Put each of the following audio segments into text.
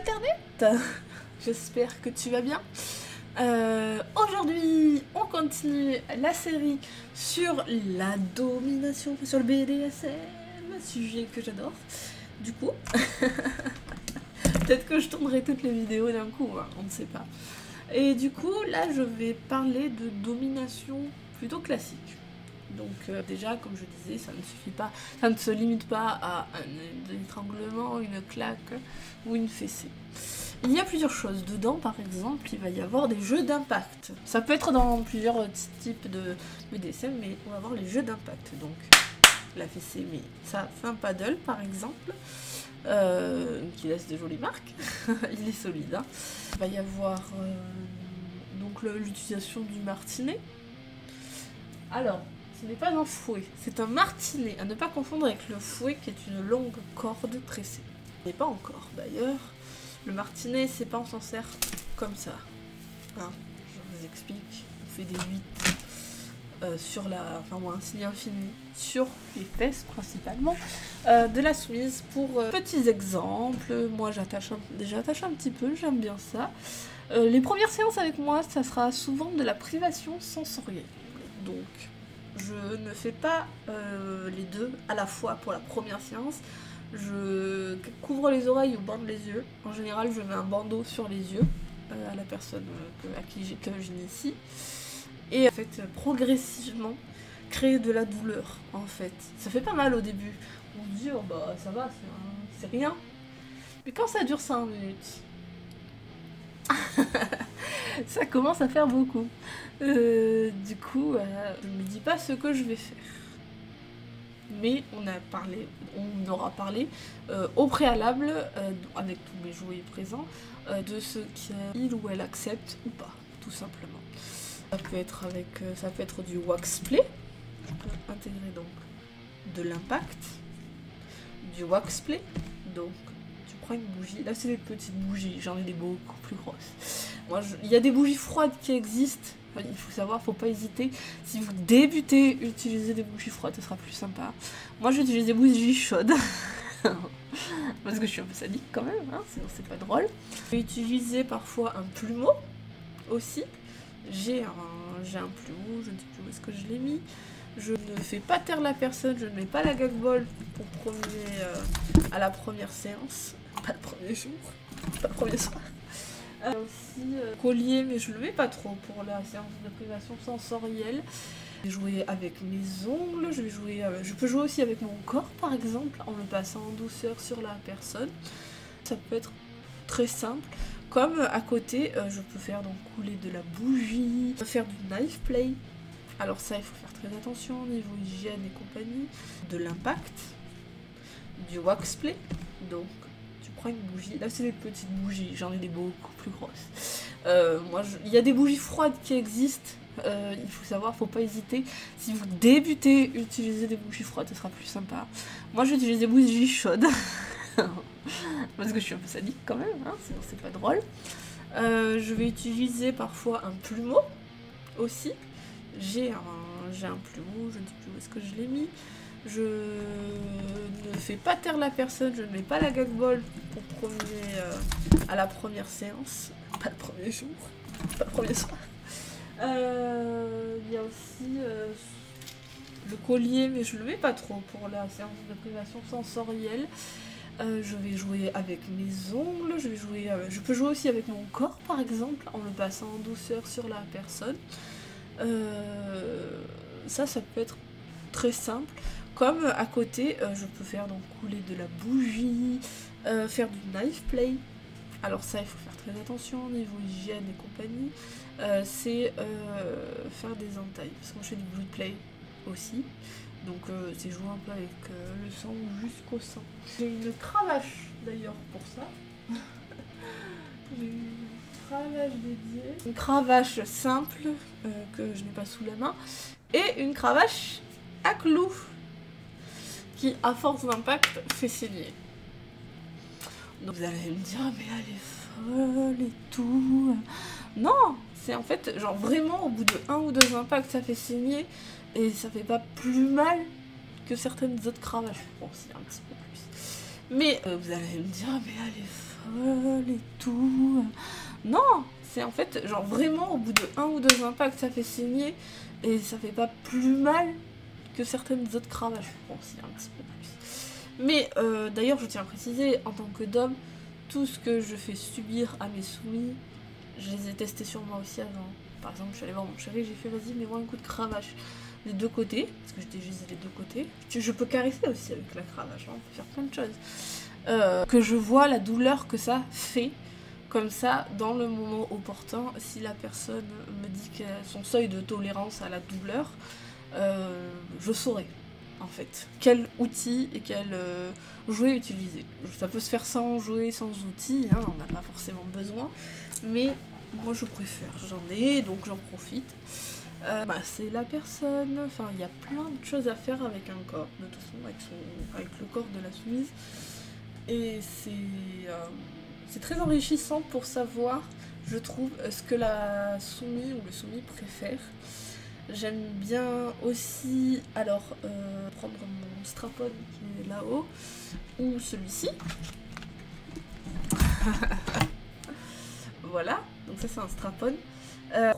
internet. J'espère que tu vas bien. Aujourd'hui, on continue la série sur la domination, sur le BDSM, sujet que j'adore. Du coup, peut-être que je tournerai toutes les vidéos d'un coup, hein, on ne sait pas. Et du coup, là, je vais parler de domination plutôt classique. Donc déjà, comme je disais, ça ne suffit pas, ça ne se limite pas à un étranglement, une claque ou une fessée. Il y a plusieurs choses dedans, par exemple, il va y avoir des jeux d'impact. Ça peut être dans plusieurs types de BDSM, mais on va avoir les jeux d'impact. Donc la fessée, mais ça fait un paddle, par exemple, qui laisse des jolies marques. Il est solide. Hein. Il va y avoir donc l'utilisation du martinet. Alors, ce n'est pas un fouet, c'est un martinet, à ne pas confondre avec le fouet qui est une longue corde tressée. Ce n'est pas encore d'ailleurs. Le martinet, c'est pas on s'en sert comme ça. Hein, je vous explique. On fait des 8 sur la. Enfin, un signe infini sur les fesses principalement. De la soumise pour petits exemples. Moi, j'attache un petit peu, j'aime bien ça. Les premières séances avec moi, ça sera souvent de la privation sensorielle. Donc, je ne fais pas les deux à la fois pour la première séance. Je couvre les oreilles ou bande les yeux. En général, je mets un bandeau sur les yeux à la personne à qui j'initie. Et en fait, progressivement, créer de la douleur, en fait. Ça fait pas mal au début. On se dit, oh bah ça va, c'est rien. Mais quand ça dure 5 minutes, ça commence à faire beaucoup. Du coup, je ne me dis pas ce que je vais faire. Mais on aura parlé au préalable, avec tous mes jouets présents, de ce qu'il ou elle accepte ou pas, tout simplement. Ça peut être du wax play, intégrer donc de l'impact, du wax play, donc tu prends une bougie, là c'est des petites bougies, j'en ai des beaucoup plus grosses. Il y a des bougies froides qui existent. Il faut savoir, faut pas hésiter. Si vous débutez, utilisez des bougies froides, ça sera plus sympa. Moi, j'utilise des bougies chaudes. Parce que je suis un peu sadique quand même, hein, sinon c'est pas drôle. Je vais utiliser parfois un plumeau aussi. J'ai un plumeau, je ne sais plus où est-ce que je l'ai mis. Je ne fais pas taire la personne, je ne mets pas la gag ball pour à la première séance. Pas le premier jour, pas le premier soir. Aussi collier, mais je le mets pas trop pour la séance de privation sensorielle. Je vais jouer avec mes ongles, je peux jouer aussi avec mon corps par exemple, en le passant en douceur sur la personne. Ça peut être très simple. Comme à côté, je peux faire donc couler de la bougie, faire du knife play. Alors ça, il faut faire très attention au niveau hygiène et compagnie. De l'impact, du wax play, donc une bougie, là c'est des petites bougies, j'en ai des beaucoup plus grosses. Il y a des bougies froides qui existent, il faut savoir, faut pas hésiter. Si vous débutez, utilisez des bougies froides, ça sera plus sympa. Moi j'utilise des bougies chaudes, parce que je suis un peu sadique quand même, hein, sinon c'est pas drôle. Je vais utiliser parfois un plumeau aussi. J'ai un plumeau, je ne sais plus où est-ce que je l'ai mis. Je ne fais pas taire la personne, je ne mets pas la gag ball à la première séance, pas le premier jour, pas le premier soir. Il y a aussi le collier, mais je le mets pas trop pour la séance de privation sensorielle. Je vais jouer avec mes ongles, je peux jouer aussi avec mon corps par exemple, en le passant en douceur sur la personne. Ça peut être très simple. Comme à côté, je peux faire donc couler de la bougie, faire du knife play. Alors ça, il faut faire très attention au niveau hygiène et compagnie. C'est faire des entailles. Parce que moi, je fais du blood play aussi. Donc c'est jouer un peu avec le sang jusqu'au sang. J'ai une cravache d'ailleurs pour ça. J'ai une cravache dédiée. Une cravache simple que je n'ai pas sous la main. Et une cravache à clous. Qui, à force d'impact, fait saigner. Donc vous allez me dire, mais elle est folle et tout. Non, c'est en fait, genre vraiment, au bout de 1 ou 2 impacts, ça fait saigner. Et ça fait pas plus mal que certaines autres cravaches. Bon, c'est un petit peu plus. Mais vous allez me dire, ah, mais elle est folle et tout. Non, c'est en fait, genre vraiment, au bout de 1 ou 2 impacts, ça fait saigner. Et ça fait pas plus mal que certaines autres cravaches. Bon, si, un petit peu plus. Mais d'ailleurs, je tiens à préciser, en tant que dom, tout ce que je fais subir à mes soumis, je les ai testés sur moi aussi avant. Par exemple, je suis allée voir mon chéri, j'ai fait vas-y, mets-moi un coup de cravache des 2 côtés, parce que je dégisais les 2 côtés. Je peux caresser aussi avec la cravache, hein, on peut faire plein de choses. Que je vois la douleur que ça fait, comme ça, dans le moment opportun, si la personne me dit que son seuil de tolérance à la douleur, je saurai, en fait, quel outil et quel jouet utiliser. Ça peut se faire sans jouet, sans outil, hein, on n'a pas forcément besoin, mais moi je préfère, j'en ai, donc j'en profite. C'est la personne, enfin il y a plein de choses à faire avec un corps, de toute façon avec le corps de la soumise, et c'est très enrichissant pour savoir, je trouve, ce que la soumise ou le soumis préfère. J'aime bien aussi, alors, prendre mon strap-on qui est là-haut, ou celui-ci. Voilà, donc ça c'est un strap-on.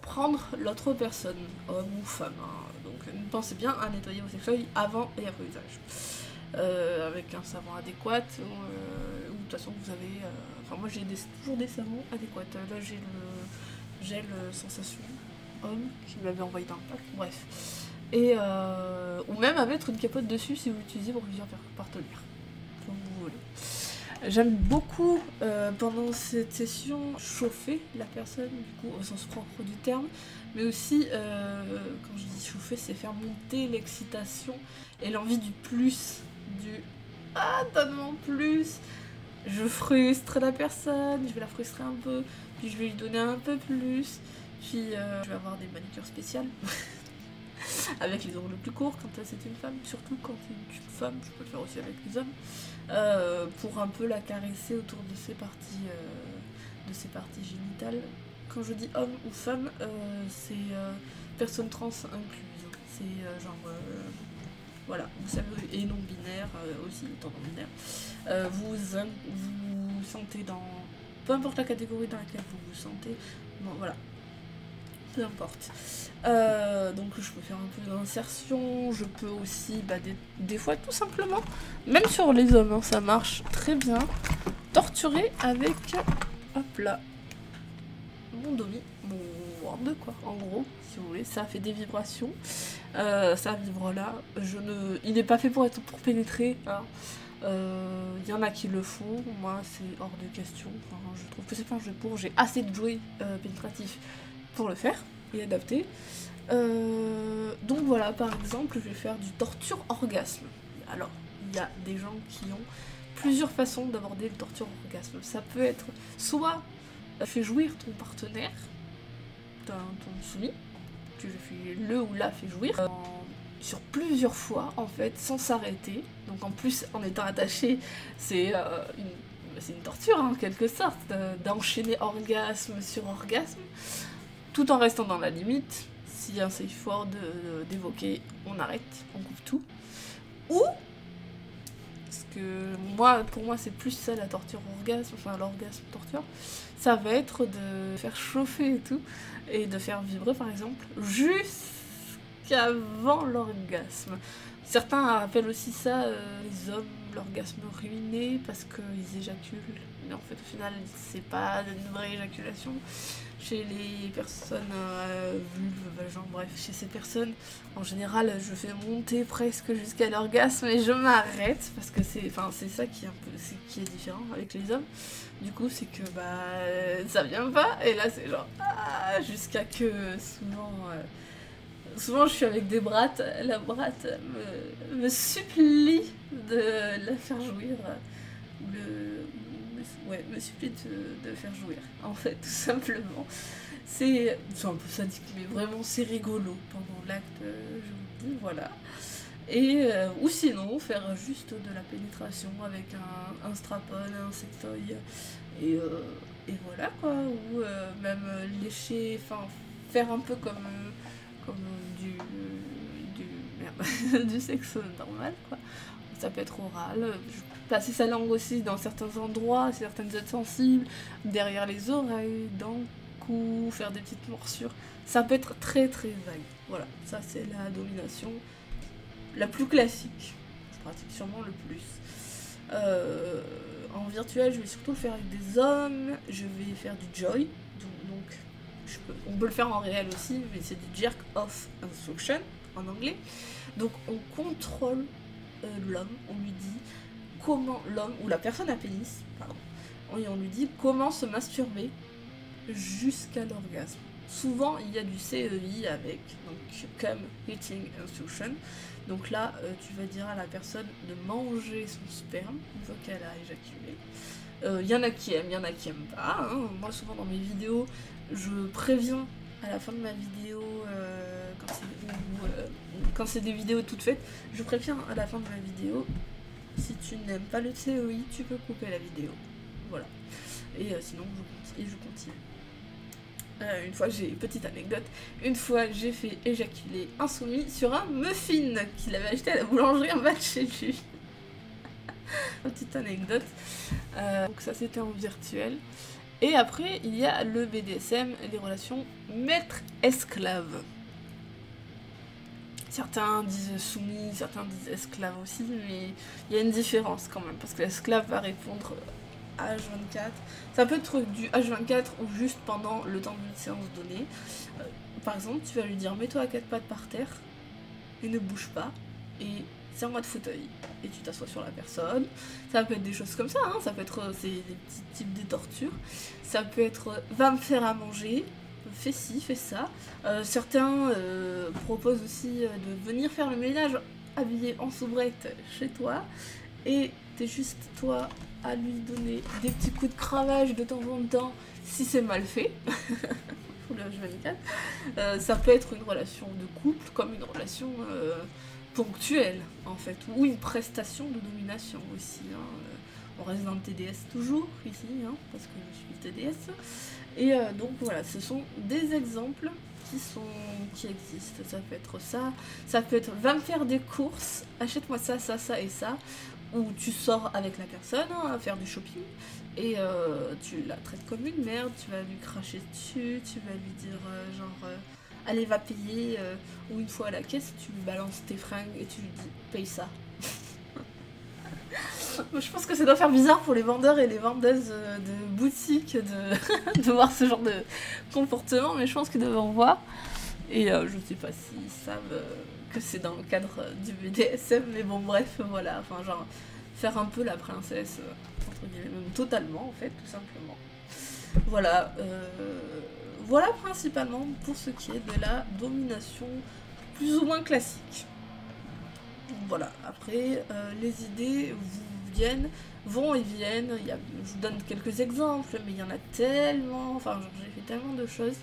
Prendre l'autre personne, homme ou femme. Hein. Donc pensez bien à nettoyer vos sextoys avant et après usage. Avec un savon adéquat, ou de toute façon vous avez... Enfin moi j'ai toujours des savons adéquats. Là j'ai le gel sensation homme qui m'avait envoyé d'un pack, bref. Et ou même à mettre une capote dessus si vous l'utilisez pour plusieurs partenaires. Comme vous voulez. J'aime beaucoup, pendant cette session, chauffer la personne, du coup, au sens propre du terme, mais aussi, quand je dis chauffer, c'est faire monter l'excitation et l'envie du plus, du « Ah, donne-moi plus !» Je frustre la personne, je vais la frustrer un peu, puis je vais lui donner un peu plus, puis je vais avoir des manicures spéciales. Avec les ongles plus courts quand c'est une femme, surtout quand c'est une femme, je peux le faire aussi avec les hommes, pour un peu la caresser autour de ses parties génitales. Quand je dis homme ou femme, c'est personne trans incluse. C'est voilà, vous savez, et non binaire aussi, étant non binaire. Vous sentez dans peu importe la catégorie dans laquelle vous vous sentez, bon voilà. Peu importe. Donc je peux faire un peu d'insertion, je peux aussi, des fois tout simplement, même sur les hommes, hein, ça marche très bien, torturer avec, hop là, mon domi, mon wand quoi, en gros, si vous voulez, ça fait des vibrations, ça vibre là, il n'est pas fait pour pénétrer, hein. Y en a qui le font, moi c'est hors de question, enfin, je trouve que c'est pas un jeu pour, j'ai assez de jouets pénétratifs pour le faire et adapter. Donc voilà, par exemple, je vais faire du torture orgasme. Alors, il y a des gens qui ont plusieurs façons d'aborder le torture orgasme. Ça peut être soit fais jouir ton partenaire, ton soumis, tu le fais le ou la fait jouir, sur plusieurs fois en fait, sans s'arrêter. Donc en plus, en étant attaché, c'est une torture en quelque sorte, d'enchaîner orgasme sur orgasme, tout en restant dans la limite. Si c'est fort d'évoquer, on arrête, on coupe tout. Ou, parce que pour moi c'est plus ça la torture orgasme, enfin l'orgasme torture, ça va être de faire chauffer et tout, et de faire vibrer par exemple, jusqu'avant l'orgasme. Certains appellent aussi ça, les hommes, l'orgasme ruiné, parce qu'ils éjaculent. Mais en fait au final c'est pas une vraie éjaculation. Chez les personnes vulves, vagin, bref, chez ces personnes, en général, je fais monter presque jusqu'à l'orgasme et je m'arrête parce que c'est ça qui est différent avec les hommes. Du coup, c'est que ça vient pas et là c'est genre jusqu'à que souvent je suis avec des brattes, la bratte me supplie de la faire jouir. Me supplie de faire jouir, en fait, tout simplement. C'est un peu sadique, mais vraiment c'est rigolo pendant l'acte, je vous dis, voilà. Et, ou sinon, faire juste de la pénétration avec un strap-on, un sextoy, et voilà quoi, ou même lécher, enfin, faire un peu comme du sexe normal, quoi. Ça peut être oral, passer sa langue aussi dans certains endroits, certaines zones sensibles, derrière les oreilles, dans le cou, faire des petites morsures. Ça peut être très très vague. Voilà, ça c'est la domination la plus classique. Je pratique sûrement le plus. En virtuel, je vais surtout le faire avec des hommes. Je vais faire du joy. Donc on peut le faire en réel aussi, mais c'est du jerk off instruction en anglais. Donc on contrôle l'homme, on lui dit comment l'homme, ou la personne à pénis, pardon, et on lui dit comment se masturber jusqu'à l'orgasme. Souvent il y a du CEI avec, donc Come Eating Instruction. Donc là, tu vas dire à la personne de manger son sperme une fois qu'elle a éjaculé. Il y en a qui aiment, il y en a qui aiment pas. Hein. Moi, souvent dans mes vidéos, je préviens à la fin de ma vidéo, quand c'est des vidéos toutes faites, je préviens à la fin de ma vidéo, si tu n'aimes pas le CEI, tu peux couper la vidéo. Voilà. Et sinon, je continue. Une fois, petite anecdote, une fois j'ai fait éjaculer un soumis sur un muffin qu'il avait acheté à la boulangerie en bas de chez lui. Petite anecdote. Donc ça c'était en virtuel. Et après il y a le BDSM, les relations maître-esclave. Certains disent soumis, certains disent esclave aussi, mais il y a une différence quand même, parce que l'esclave va répondre H24. Ça peut être du H24 ou juste pendant le temps d'une séance donnée. Par exemple, tu vas lui dire mets-toi à 4 pattes par terre et ne bouge pas et c'est en mode fauteuil et tu t'assois sur la personne. Ça peut être des choses comme ça, hein. Ça peut être c'est des petits types de tortures. Ça peut être va me faire à manger, fais ci, fais ça. Certains proposent aussi de venir faire le ménage habillé en soubrette chez toi et t'es juste toi à lui donner des petits coups de cravache de temps en temps si c'est mal fait. Pour le H24. Ça peut être une relation de couple comme une relation ponctuelle en fait, ou une prestation de domination aussi. Hein. On reste dans le TDS toujours ici, hein, parce que je suis TDS. Et donc voilà, ce sont des exemples qui existent. Ça peut être ça peut être va me faire des courses, achète-moi ça, ça, ça et ça. Où tu sors avec la personne à faire du shopping et tu la traites comme une merde, tu vas lui cracher dessus, tu vas lui dire allez va payer, ou une fois à la caisse tu lui balances tes fringues et tu lui dis paye ça. Je pense que ça doit faire bizarre pour les vendeurs et les vendeuses de boutiques de voir ce genre de comportement, mais je pense qu'ils doivent en voir. Et je sais pas s'ils savent que c'est dans le cadre du BDSM, mais bon bref, voilà, enfin genre faire un peu la princesse, entre guillemets, même totalement en fait, tout simplement. Voilà, voilà principalement pour ce qui est de la domination plus ou moins classique. Donc voilà, après les idées vont et viennent, je vous donne quelques exemples, mais il y en a tellement, enfin genre, j'ai fait tellement de choses.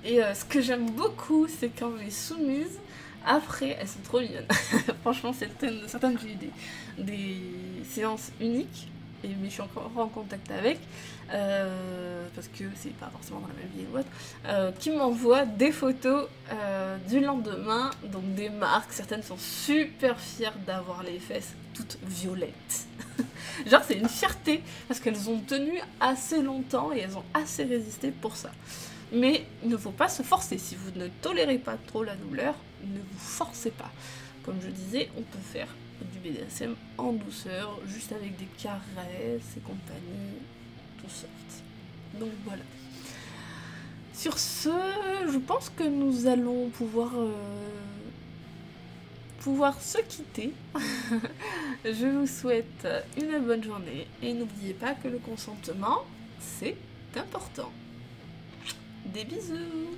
Et ce que j'aime beaucoup, c'est quand mes soumises, après, elles sont trop mignonnes. Franchement, certaines j'ai eu des séances uniques, mais je suis encore en contact avec, parce que c'est pas forcément dans la même ville ou autre, qui m'envoient des photos du lendemain, donc des marques. Certaines sont super fières d'avoir les fesses toutes violettes. Genre, c'est une fierté, parce qu'elles ont tenu assez longtemps et elles ont assez résisté pour ça. Mais il ne faut pas se forcer. Si vous ne tolérez pas trop la douleur, ne vous forcez pas. Comme je disais, on peut faire du BDSM en douceur, juste avec des caresses et compagnie, tout soft. Donc voilà. Sur ce, je pense que nous allons pouvoir se quitter. Je vous souhaite une bonne journée et n'oubliez pas que le consentement, c'est important. Des bisous!